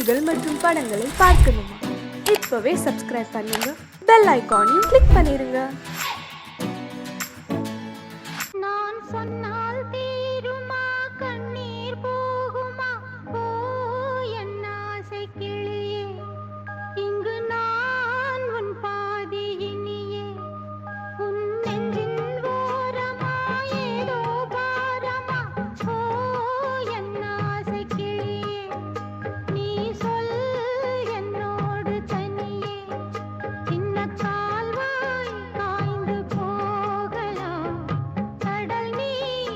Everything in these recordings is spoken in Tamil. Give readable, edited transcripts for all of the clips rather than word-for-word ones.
செய்திகள் மற்றும் படங்களை பார்க்கணுமா? இப்பவே சப்ஸ்கிரைப் பண்ணுங்க, பெல் ஐகானையும் கிளிக் பண்ணிருங்க. நான் சொன்னால் தீருமா, கண்ணீர் போகுமா? ஓ என் ஆசை கிளியே, இங்கு நான் உன் பாதி இனியே. உன் நெஞ்சின் ஓரமா ஏதோ பாரமா? ஓ என் ஆசை கிளியே, நீ சொல் என்னோடு தனியே. சின்ன கால்வாய் காய்ந்து போகலாம், கடல் நீர்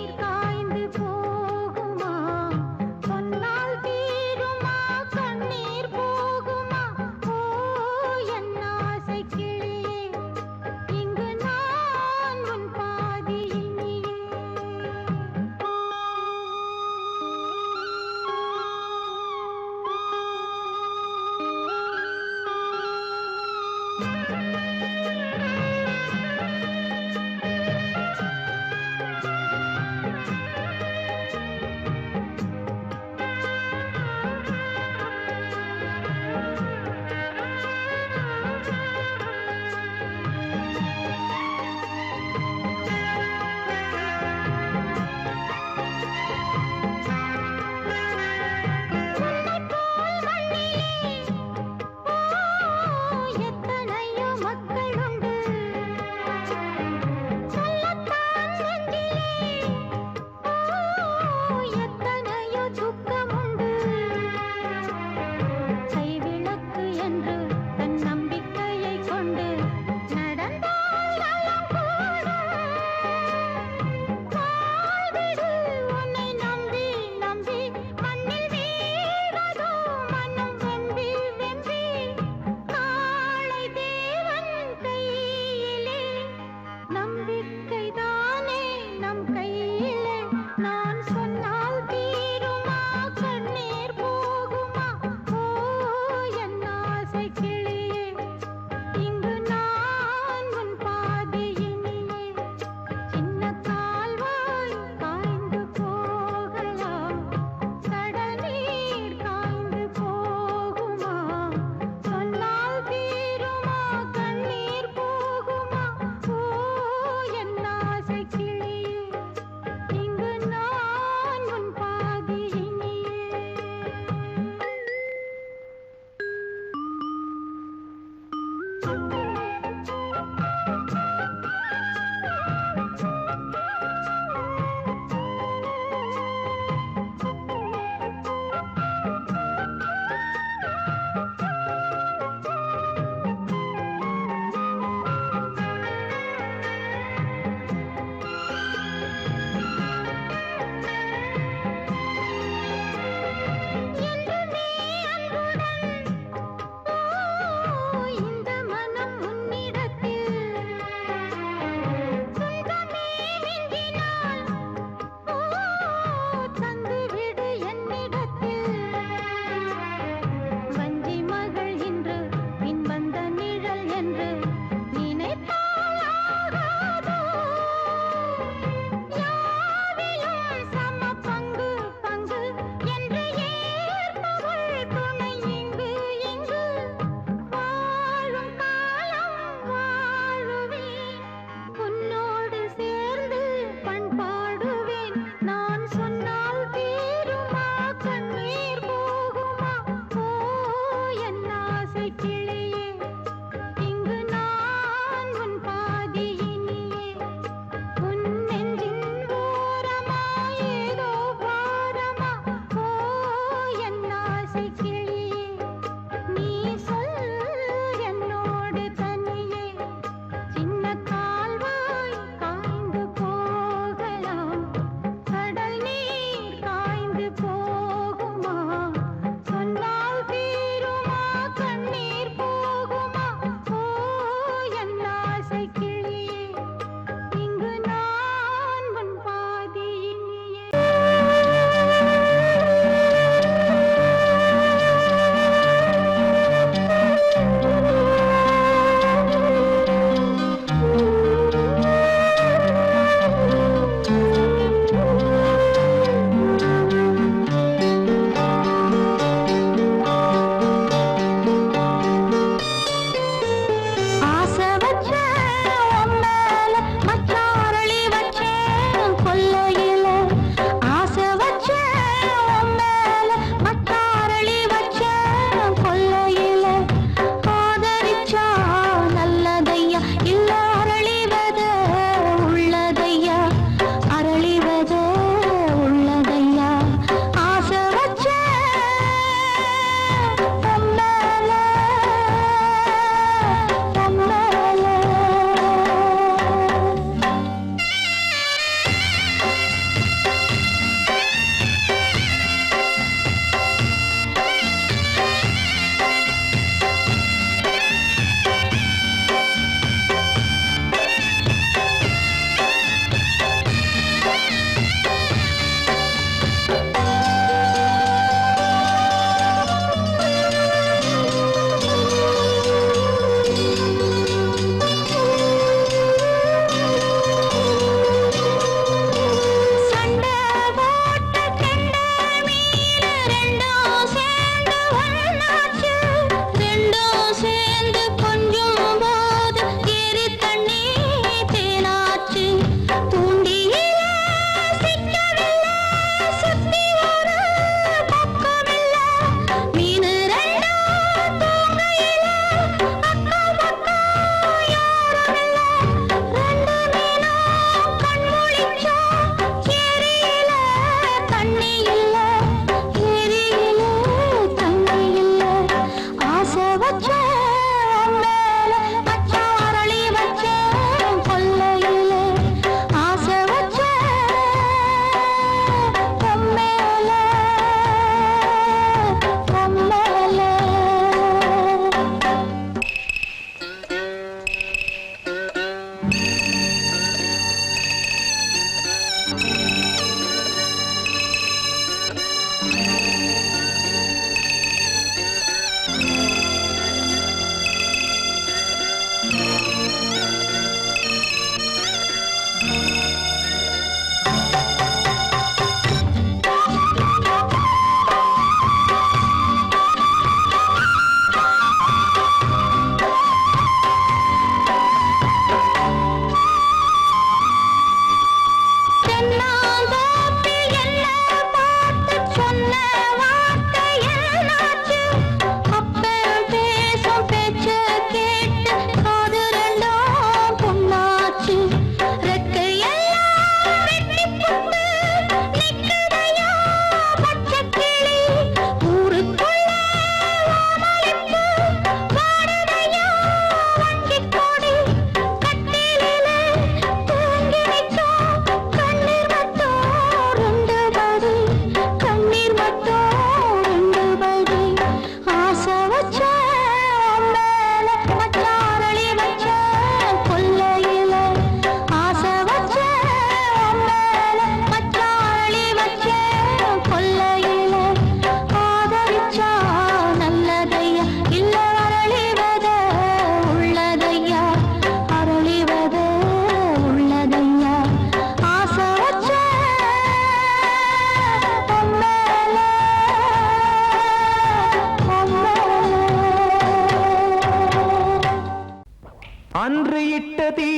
அன்று இட்ட தீ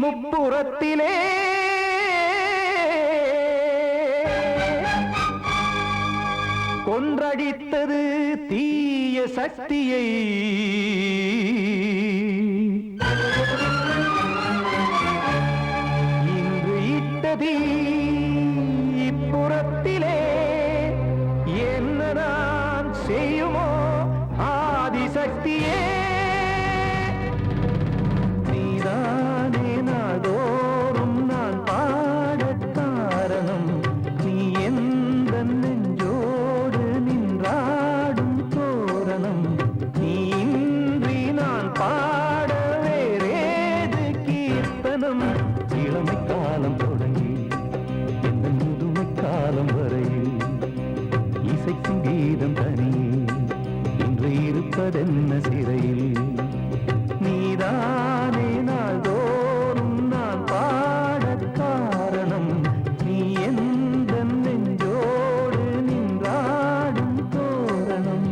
முப்புறத்திலே கொன்றடித்தது தீய சக்தியை. இன்று இட்ட தீ இப்புறத்திலே என்ன நான் செய்யுமோ ஆதிசக்தியே. நீதானே நாள்தோறும் நான் பாடக் காரணம். நீ எந்த நெஞ்சோடு நின்றாடும் தோரணம். நீ இன்றி நான் பாட வேறேது கீர்த்தனம். இளமை காலம் தொடங்கி எந்த முதுமை காலம் வரையில் இசைக்கும் கீதம் தனியே இன்று இருப்பதென்ன சிறையில். நீதானே நாள்தோறும் நான் பாடக் காரணம். நீ எந்த நெஞ்சோடு நின்றாடும் தோரணம்.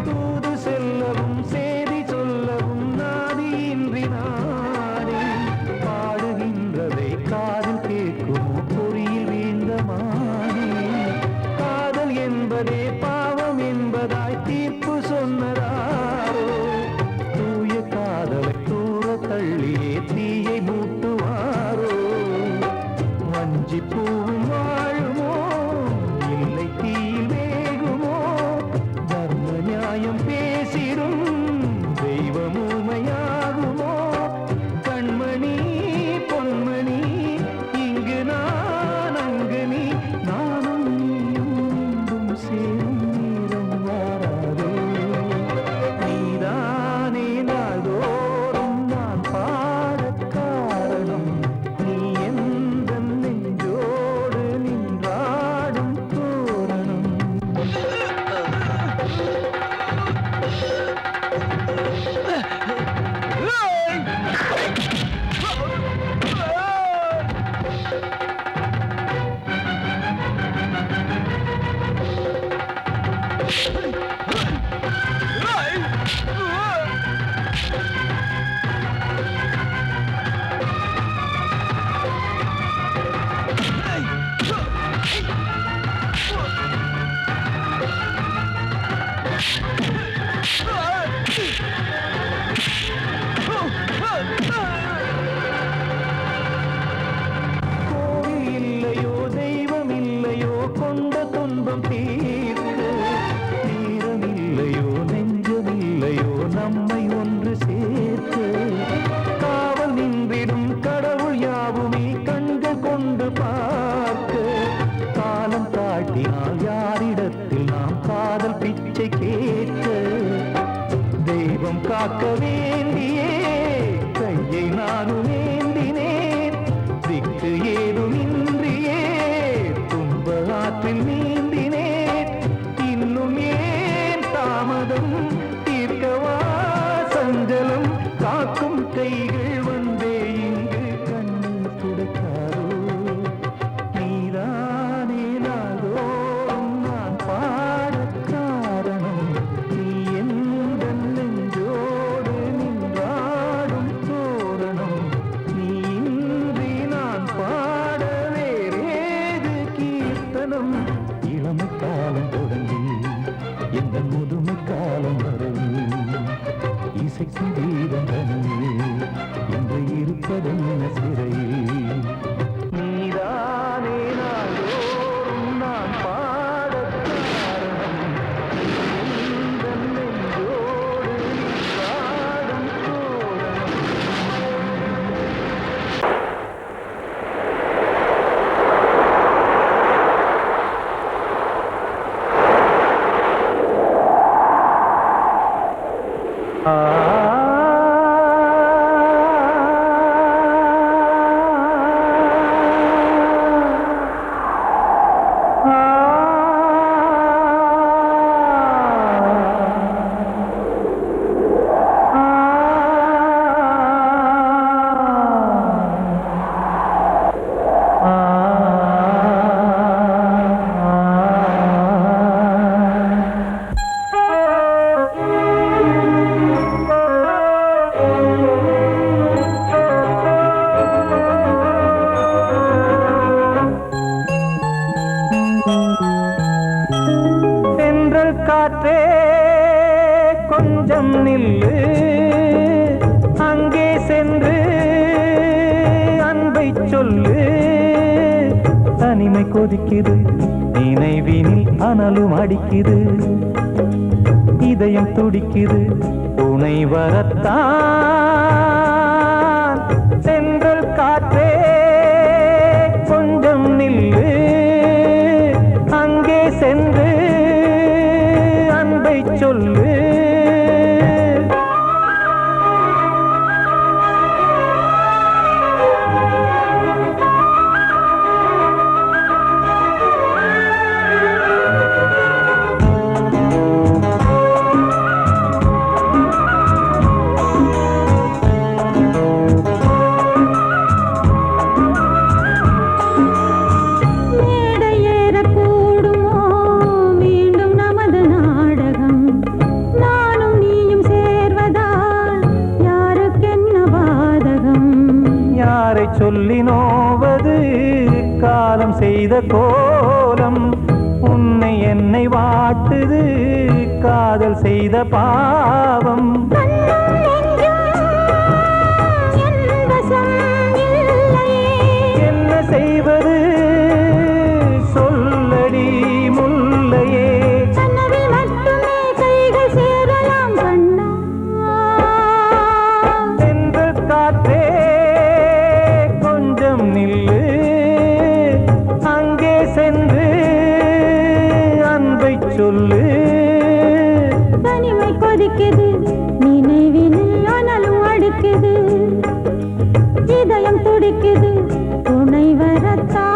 தூது செல்லவும் சேதி சொல்லவும் நாதியின்றி நானே பாடுகின்றதை காதில் கேட்குமோ பொறியில் வீழ்ந்த மானே. காதல் என்பதே பாவம் என்பதாய் தீர்ப்பு சொன்னதாரோ. தூய காதலை தூர தள்ளியே தீயை மூட்டுவாரோ. வஞ்சி பூவும் வாழுமோ இல்லை தீயில் வேகுமோ. தர்ம நியாயம் பேசிடும் தெய்வம் ஊமையாகுமோ. கண்மணி பொன்மணி இங்கு நான் அங்கு நீ நானும் நீயும் மீண்டும் சேரும் நேரம் வாராதோ. நீதானே நாள்தோறும் நான் பாடக் காரணம். நீ எந்த நெஞ்சோடு நின்றாடும் தோரணம். கோவில் இல்லையோ தெய்வம் இல்லையோ கொண்ட துன்பம் தீர்க்க. நேரம் இல்லையோ நெஞ்சம் இல்லையோ நம்மை ஒன்று சேர்க்க. காவல் நின்றிடும் கடவுள் யாவுமே கண்கள் கொண்டு பார்க்க. காலம் காட்டினால் யாரிடத்தில் நாம் காதல் பிச்சை கேட்க. தெய்வம் காக்க வேண்டியே கையை நானும் ஏந்தினேன். திக்கு ஏதுமின்றியே துன்ப ஆற்றில் நீந்தினேன். இன்னும் ஏன் தாமதம் தீர்க்கவா சஞ்சலம். காக்கும் கைகள் வந்தே இங்கு கண்ணீர் துடைக்காதோ. நீதானே நாள்தோறும் நான் பாடக் காரணம். நீ எந்த நெஞ்சோடு நின்ற தென்றல் காற்றே கொஞ்சம் நில்லு, அங்கே சென்று அன்பை சொல்லு. தனிமை கொதிக்குது, நினைவினில் அனலும் அடிக்குது, இதயம் துடிக்குது துணை வரத்தான். தென்றல் காற்றே கொஞ்சம் நில்லு, அங்கே சென்று அன்பை சொல்லு. சொல்லி நோவது காலம் செய்த கோலம், உன்னை என்னை வாட்டுது காதல் செய்த பாவம். என்ன செய்வது சொல்லடி முல்லையே, தென்றல் காற்றே நில்லு, அங்கே சென்று அன்பை சொல்லு. தனிமை கொதிக்குது, நினைவினில் அனலும் அடிக்குது, இதயம் துடிக்குது துணை வரத்தான்.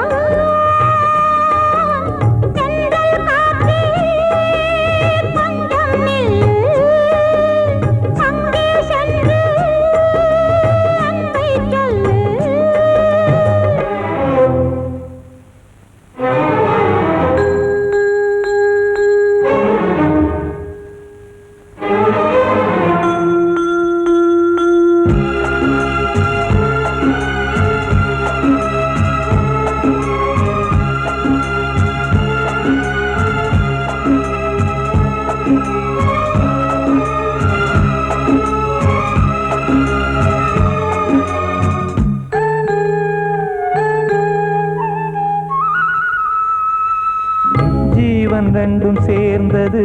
ரெண்டும் சேர்ந்தது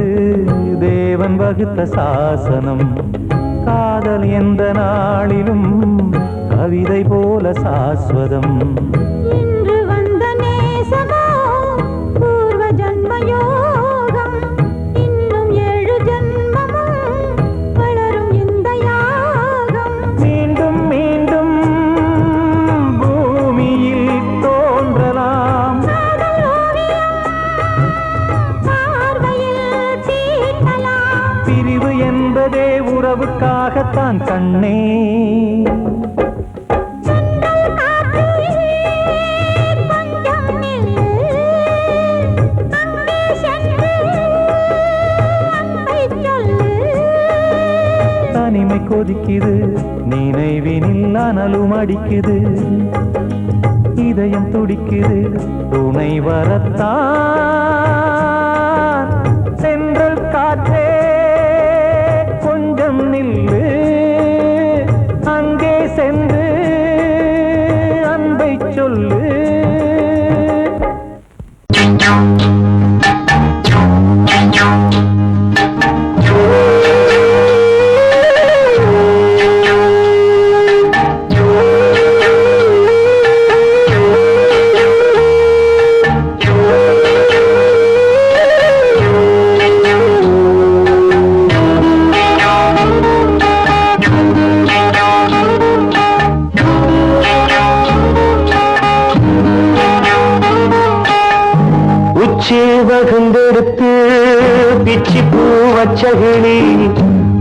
தேவன் வகுத்த சாசனம். காதல் எந்த நாளிலும் கவிதை போல சாஸ்வதம். இன்று வந்த நேசமோ பூர்வ ஜன்ம யோகம், இன்னும் 7 ஜன்மமும் வளரும் இந்த யாகம். மீண்டும் மீண்டும் பூமியில் தோன்றலாம், பிரிவு என்பதே உறவுக்காகத்தான் கண்ணே. தனிமை கொதிக்குது, நினைவினில் அனலும் அடிக்குது, இதயம் துடிக்குது துணை வரத்தான். தென்றல் காற்றே கொஞ்சம் நில்லு, அங்கே சென்று அன்பை சொல்லு. வகுந்தெடுத்து பிச்சி பூ வச்சகிளி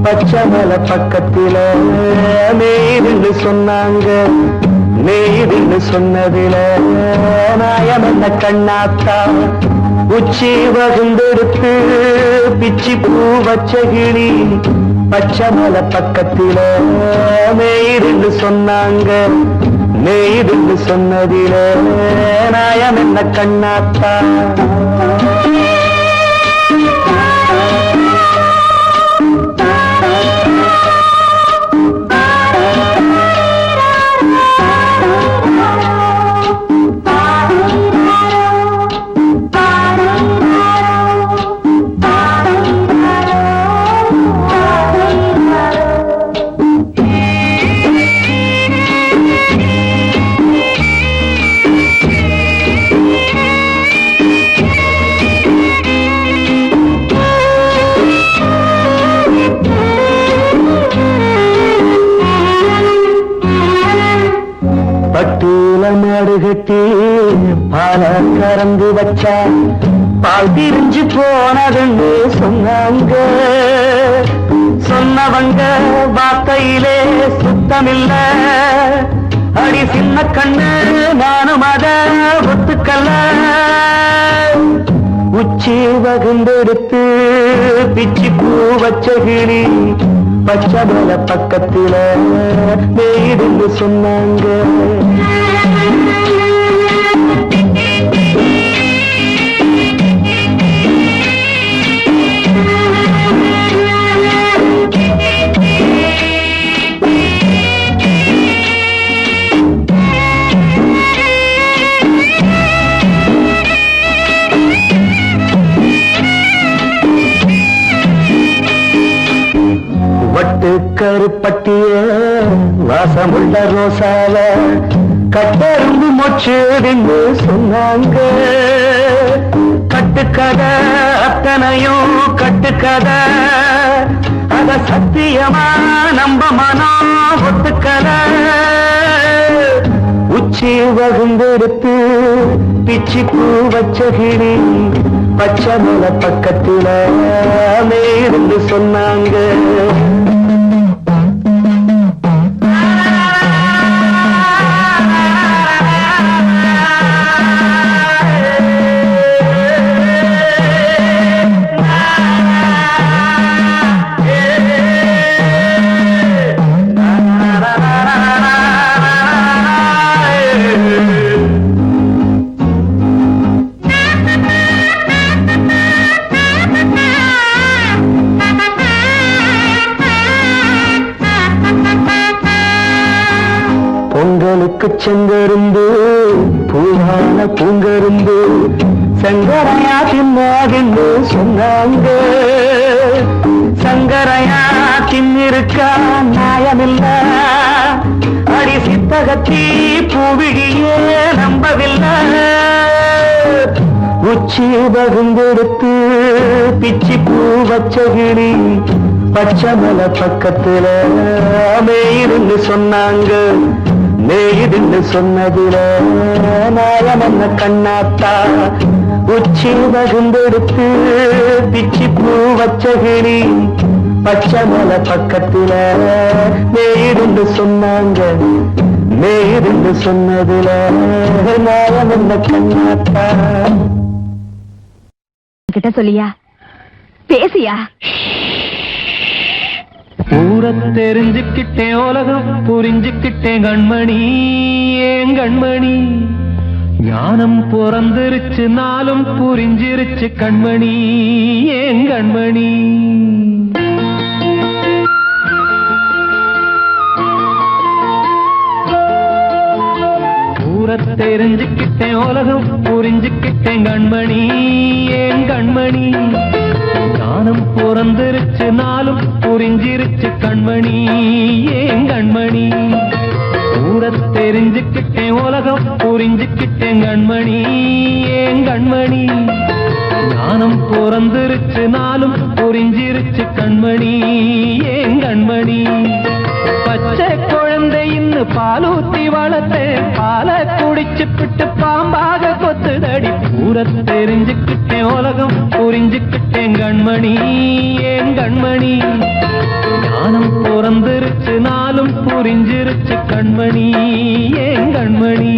பச்சமல பக்கத்தில மேய்துன்னு சொன்னாங்க. மேய்துன்னு சொன்னதில நாயம் என்ன கண்ணாத்தா. உச்சி வகுந்தெடுத்து பிச்சி பூ வச்சகிளி பச்சமல பக்கத்தில மேய்துன்னு சொன்னாங்க. மேய்துன்னு சொன்னதில நாயம் என்ன கண்ணாத்தா. கறந்து வச்சா பால் திரிஞ்சு போனதுன்னு சொன்னாங்க. சொன்னவங்க வார்த்தையிலே சுத்தமில்ல. அடி சின்ன கண்ணு நானும் அத ஒத்துக்கல்ல. உச்சி வகுந்தெடுத்து பிச்சி பூ வச்ச கிளி பச்சை மல பக்கத்தில மேடுன்னு சொன்னாங்க. வட்டு கருப்பட்டிய வாசமுள்ள ரோசால கட்டெரும்பு மொச்சுன்னு சொன்னாங்க. கட்டுக்கதை அத்தனையும் கட்டுக்கதை, அத சத்தியமா நம்ப மனம் ஒத்துக்கதை. உச்சி வகுந்தெடுத்து பிச்சி பூ வச்ச கிளி பச்சை மல பக்கத்தில மேருந்து சொன்னாங்க. பொங்கலுக்கு செங்கரும்பு பூவான பூங்கரும்பு சங்கரையா தின்னாதின்னு சொன்னாங்க. சங்கரையா தின்னிருக்கா நியாயமில்ல. அடி சித்தகத்தி பூவிழியே நம்பவில்லை. உச்சி வகுந்தெடுத்து பிச்சி பூ வச்ச கிளி பச்சை மல பக்கத்துல மேயிருந்து சொன்னாங்க. மேயிருந்து சொன்னதுல நாயம் என்ன கண்ணாத்தா. உச்சி வகுந்தெடுத்து பிச்சி பூ வச்ச கிளி பச்சை மல பக்கத்துல மேயிருந்து சொன்னாங்க. மேயிருந்து சொன்னதுல நாயம் என்ன கண்ணாத்தா. கிட்ட சொல்லியா பேசியா? ஊர தெரிஞ்சுக்கிட்டேன், உலகம் புரிஞ்சுக்கிட்டேன் கண்மணி, ஏன் கண்மணி. ஞானம் பிறந்திருச்சு, நாளும் புரிஞ்சிருச்சு கண்மணி, ஏன் கண்மணி. ஊர தெரிஞ்சுக்கிட்டேன், உலகம் புரிஞ்சுக்கிட்டேன் கண்மணி, ஏன் கண்மணி. ஞானம் பிறந்திருச்சு, நாளும் புரிஞ்சிருச்சு கண்மணி, ஏன் கண்மணி. ஊர தெரிஞ்சுக்கிட்டேன், உலகம் புரிஞ்சுக்கிட்டேன் கண்மணி, ஏன் கண்மணி. ஞானம் பிறந்திருச்சு, நாளும் புரிஞ்சிருச்சு கண்மணி, ஏன் கண்மணி. பச்சை குழந்தை இன்னும் பாலூத்தி வளர்த்தேன், பாலை குடிச்சு பிட்டு பாம்பாக கொத்துதடி. ஊர தெரிஞ்சுக்கிட்டேன், உலகம் புரிஞ்சுக்கிட்டேன் கண்மணி, ஏன் கண்மணி. ஞானம் பிறந்திருச்சு, நாளும் புரிஞ்சிருச்சு கண்மணி, ஏன் கண்மணி.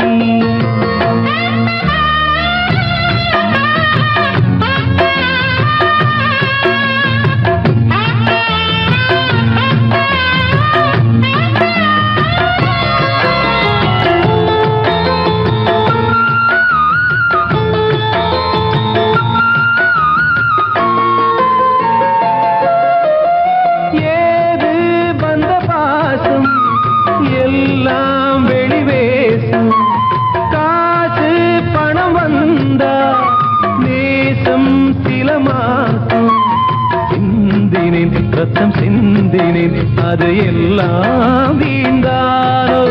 ரத்தம் சிந்தினேன், அது எல்லாம் வீந்தாரோ.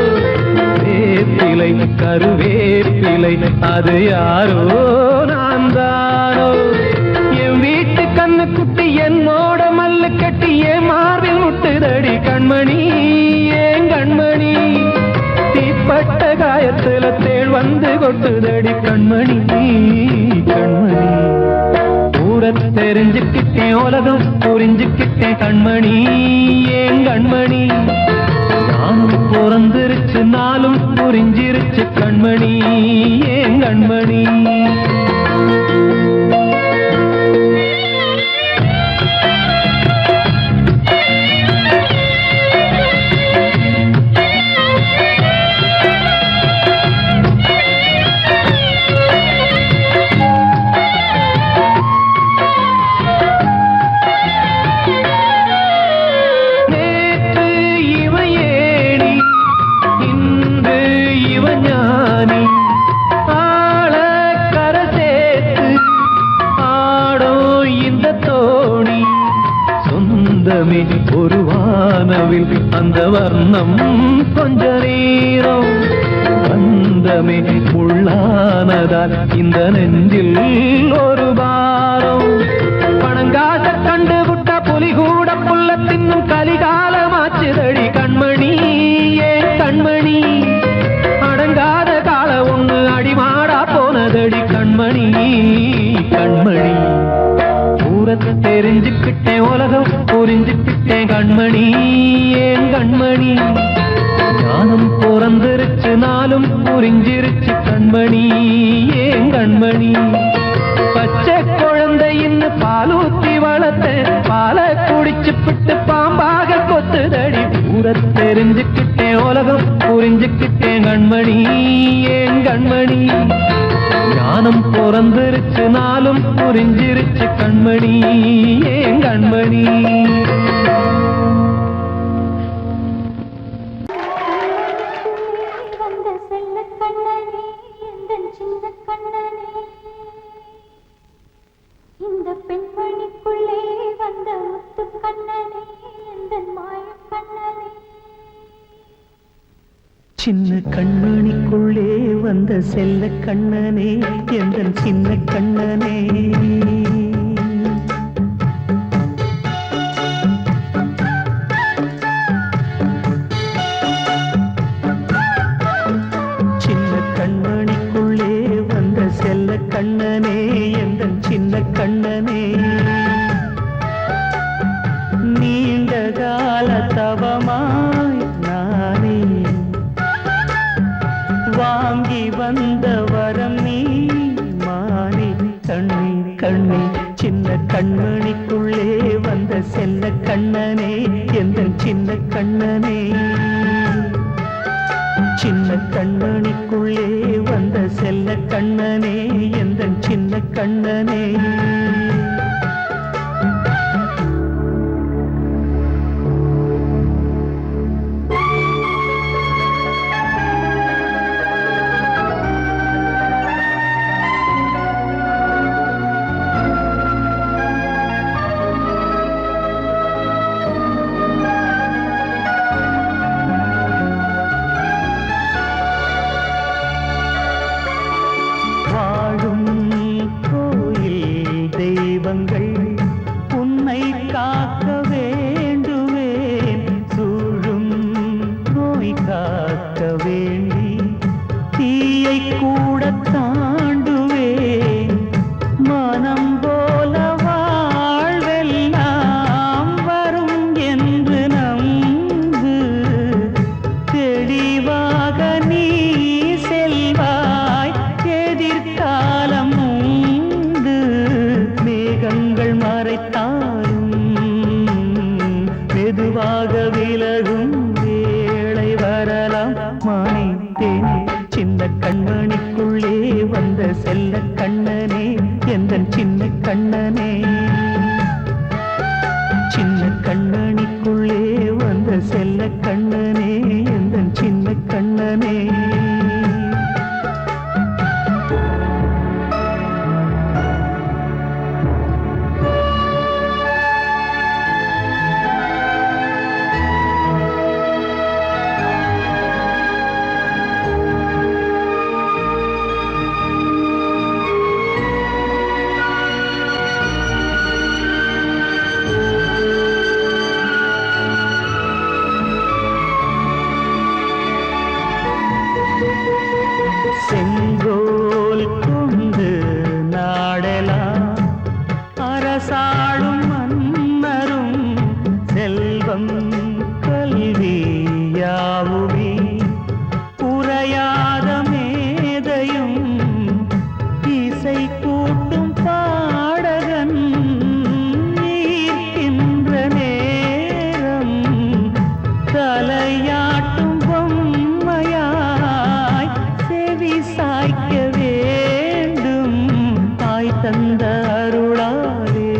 வேப்பிலை கருவேப்பிலை அது யாரோ நான் தானோ. என் வீட்டு கண்ணு குட்டி என்னோட மல்லு கட்டி என் மார்பில் முட்டுதடி கண்மணி, ஏன் கண்மணி. தீப்பட்ட காயத்துல தேள் வந்து வழிந்து கொட்டுதடி கண்மணி கண்மணி. ஊரத் தெரிஞ்சுக்கிட்டேன் உலகம் புரிஞ்சுக்கிட்டேன் கண்மணி ஏன் கண்மணி. நானும் பிறந்திருச்சு நாளும் புரிஞ்சிருச்சு கண்மணி ஏன் கண்மணி. ஒரு வானவில் அந்த வர்ணம் கொஞ்ச நேரம் வந்தமே உள்ளானதால் இந்த நெஞ்சில் ஒரு பாரம். பணங்காச கண்டு விட்ட புலி கூட புல்ல தின்னும் கலிகாலமாச்சுதடி கண்மணி ஏன் கண்மணி. அடங்காத கால ஒண்ணு அடிமாடா போனதடி கண்மணி கண்மணி. ஊரத் தெரிஞ்சுக்கிட்டேன் உலகம் புரிஞ்சுக்கிட்டேன் கண்மணி ஏன் கண்மணி. ஞானம் பிறந்திருச்சு நாளும் புரிஞ்சிருச்சு கண்மணி ஏன் கண்மணி. பச்சை குழந்தையின் பாலூத்தி வளர்த்த பாலை குடிச்சு பிட்டு பாம்பாக கொத்துதடி. ஊரத் தெரிஞ்சுக்கிட்டேன் உலகம் புரிஞ்சுக்கிட்டேன் கண்மணி ஏன் கண்மணி. ஞானம் பிறந்திருச்சு நாளும் புரிஞ்சிருச்சு கண்மணி ஏன் கண்மணி. வந்த செல்ல கண்ணனே எந்தன் சின்ன கண்ணனே. இந்த பெண்மணிக்குள்ளே வந்த முத்து கண்ணனே எந்தன் மாய கண்ணனே. சின்ன கண்மணிக்குள்ளே வந்த செல்ல கண்ணனே எந்தன் சின்ன கண்ணனே. சின்ன கண்மணிக்குள்ளே வந்த செல்ல கண்ணனே எந்தன் சின்ன கண்ணனே. நீண்ட கால தவமாய் நானே வாங்கி வந்த வரம் நீ மானே கண்ணே கண்ணே. சின்ன கண்மணிக்குள்ளே வந்த செல்ல கண்ணனே எந்தன் சின்ன கண்ணனே. சின்ன கண்மணிக்குள்ளே வந்த செல்ல கண்ணனே எந்தன் சின்ன கண்ணனே. உன்னை காக்க வேண்டுவேன் சூழும் நோய் காக்க வேண்டி தீயை கூட தாண்டுவேன். மனம் போல வாழ்வெல்லாம் வரும் என்று நம்பு. தெளிவாக நீ செல்வாய் எதிர்காலம் உண்டு. மேகங்கள் மறைத்தாலும் மெதுவாக விலகும் வேளை வரலாம் மானே தேனே. சின்ன கண்மணிக்குள்ளே வந்த செல்ல கண்ணனே எந்தன் சின்ன கண்ணனே. சின்ன கண்மணிக்குள்ளே வந்த செல்ல கண்ணனே எந்தன் சின்ன கண்ணனே. தந்த அருளாலே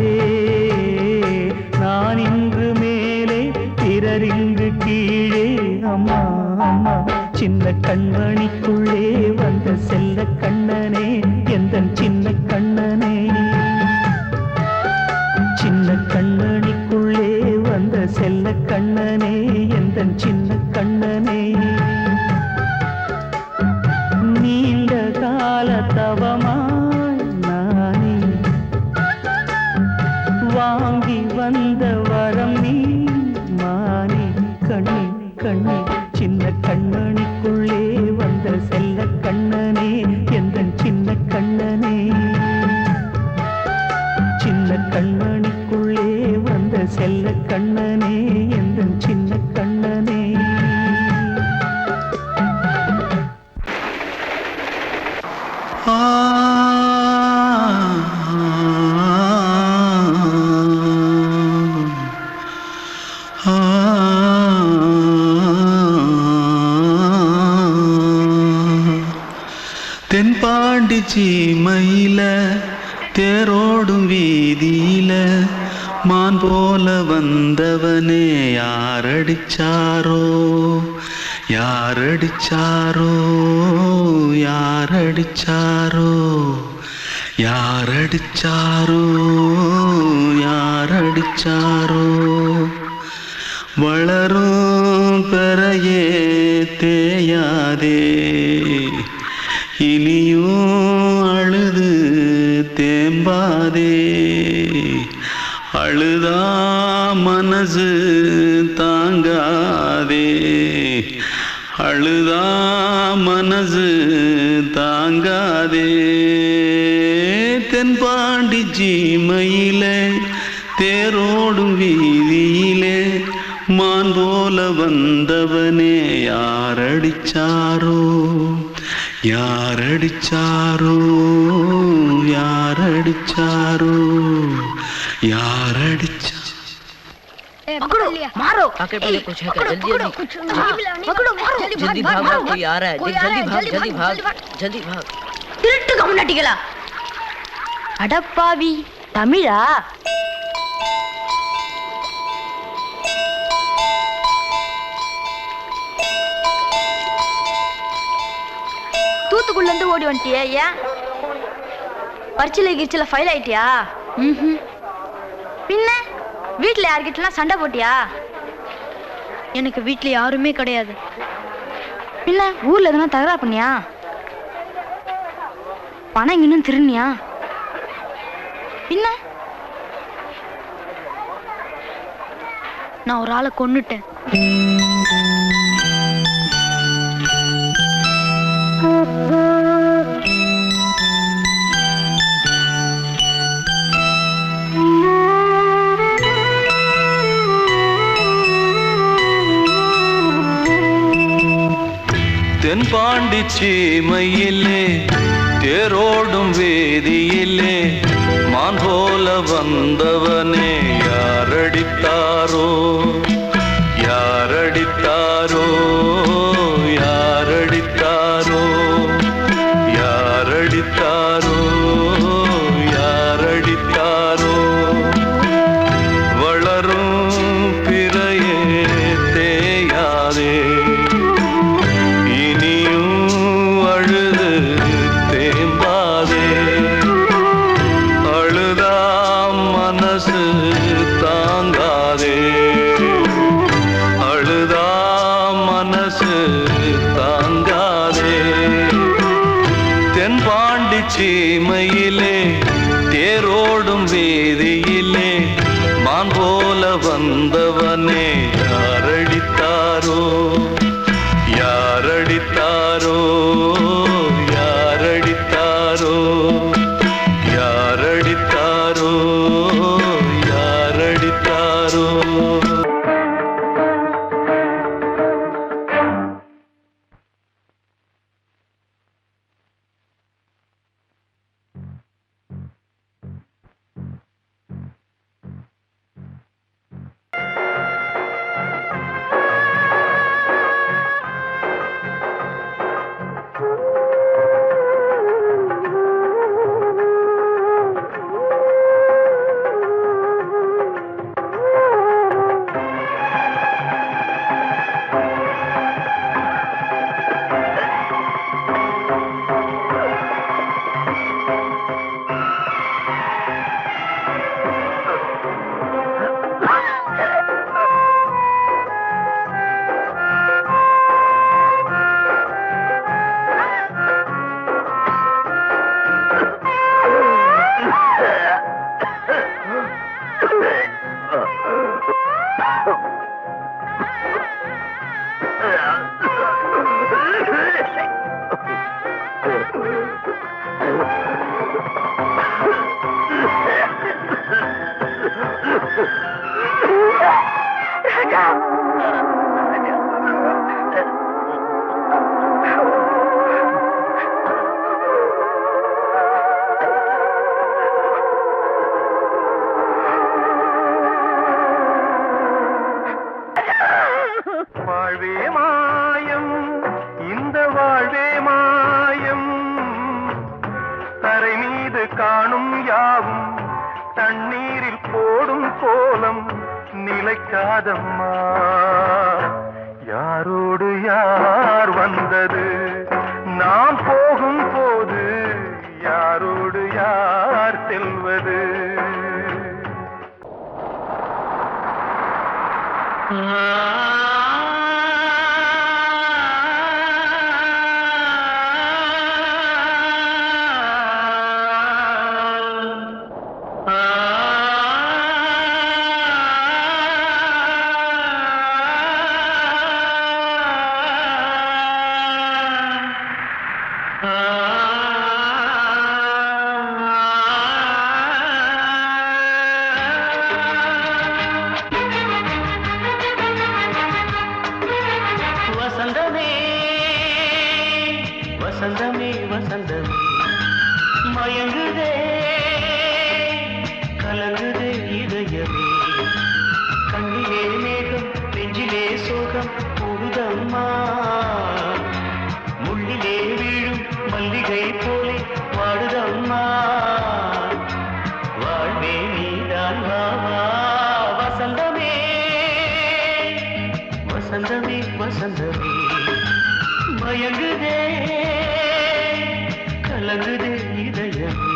நான் இன்று மேலே பிறரிங்கு கீழே. அம்மா அம்மா சின்ன கண்மணிக்குள்ளே வந்த செல்ல கண்ணனே எந்தன் சின்ன கண்ணனே. சின்ன கண்ணனிக்குள்ளே வந்த செல்ல கண்ணனே எந்தன் சின்ன கண்ணனே. நீண்ட கால தவமாய் நானே வாங்கி வந்த வரம் நீ மானே. கண்ணே கண்ணே சின்ன கண்ணனிக்குள்ளே வந்த செல்ல கண்ணனே எந்தன் சின்ன கண்ணனே. சின்ன கண்ணனிக்குள்ளே வந்த செல்ல கண்ணனே எந்தன் சின்ன கண்ணனே. தென்பாண்டி சீமையில தேரோடும் வீதியில மான் போல வந்தவனே யாரடிச்சாரோ யாரடிச்சாரோ யாரடிச்சாரோ யாரடிச்சாரோ யாரடிச்சாரோ. வளரும் பெறையே தேயாதே இனியும் அழுது தேம்பாதே. அழுதா மனசு தாங்காதே அழுதா மனசு தாங்காதே. தென்பாண்டி சீமையிலே தேரோடும் வீதியிலே மான் போல வந்தவனே யாரடிச்சாரோ யாரடிச்சாரோ யாரடிச்சாரோ யாரடிச்சா. मारो आके पहले कुछ है क्या? जल्दी जल्दी जल्दी भाग भाग, कोई आ रहा है, जल्दी भाग जल्दी भाग जल्दी भाग. திருட்டு கம்முனட்டிகளா அடப்பாவி தமிழா. தூத்துக்குள்ள இருந்து ஓடி வந்துட்டியா? ஏன் பரிச்சில கிரிச்சில ஃபைல் ஆயிட்டியா? பின்ன வீட்டுல யார்கிட்டலாம் சண்டை போட்டியா? எனக்கு வீட்டுல யாருமே கிடையாது. பின்ன ஊர்ல எதுனா தகராறு பண்ணியா? பணம் இன்னும் திருநியா? பின்ன நான் ஒரு ஆளை கொன்னுட்டேன். தென்பாண்டி சீமையிலே தேரோடும் வேதியிலே மான் போல வந்தவனே யாரடித்தாரோ யாரடித்தாரோ யாரடித்தாரோ யாரடித்தாரோ யாரடித்தாரோ. வளரும் பிறையே தேயாதே சீமையிலே தேரோடும் வேதியிலே மான் போல வந்தவனே யாரடித்தாரோ யாரடித்தாரோ யாரடித்தாரோ யாரடித்தாரோ யாரடித்தாரோ. தெரியாதம்மா யாரோடு யார் வந்தது நாம் போகும் போது யாரோடு யார் செல்வது வசந்தமே வசந்தமே வசந்தமே மயங்குதே கலங்குதே இதயமே கண்ணிலே மேகம் நெஞ்சிலே சோகம் கூடுதம்மா முள்ளிலே வீழும் மல்லிகை போலே வாடுதம்மா வாழ்வே நீதான் வாவா வசந்தமே வசந்தமே வசந்தமே மயங்குதே கலங்குதே இதயமே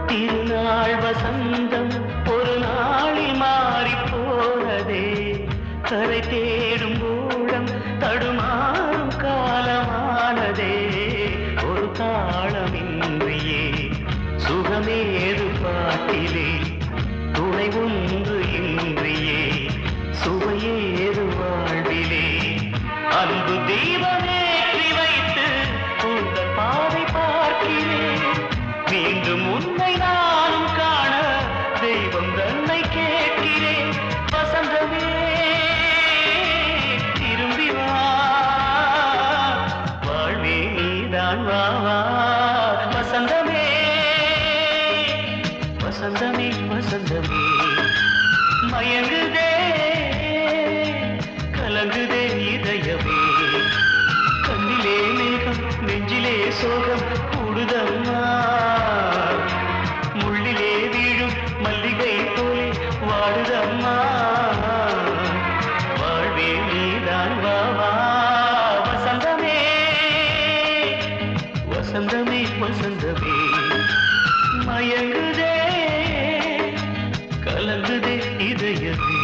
திருநாள் வசந்தம் ஒரு நாளில் மாறி போனதே கரை தேடும் ஊழம் தடுமாறும் காலமானதே ஒரு தாளமின்றியே சுகமேது பாட்டிலே துணை ஒன்று இன்றியே சுவையேது வாழ்விலே அன்பு தீபமேற்றி வைத்து உங்கள் பாதை பார்க்கிறேன் மீண்டும் உன்னை நானும் காண தெய்வம் தன்னை கேட்கிறேன் வசந்தமே திரும்பி வா வாழ்வே நீதான் வா வசந்தமே வசந்தமே வசந்தமே மயங்குதே கலங்குதே இதயமே கண்ணிலே மேகம் நெஞ்சிலே சோகம் கூடுதம்மா முள்ளிலே வீழும் மல்லிகை போலே வாடுதம்மா வாழ்வே நீதான் வாவா வசந்தமே வசந்தமே வசந்தமே மயங்குதே கலங்குதே இதயமே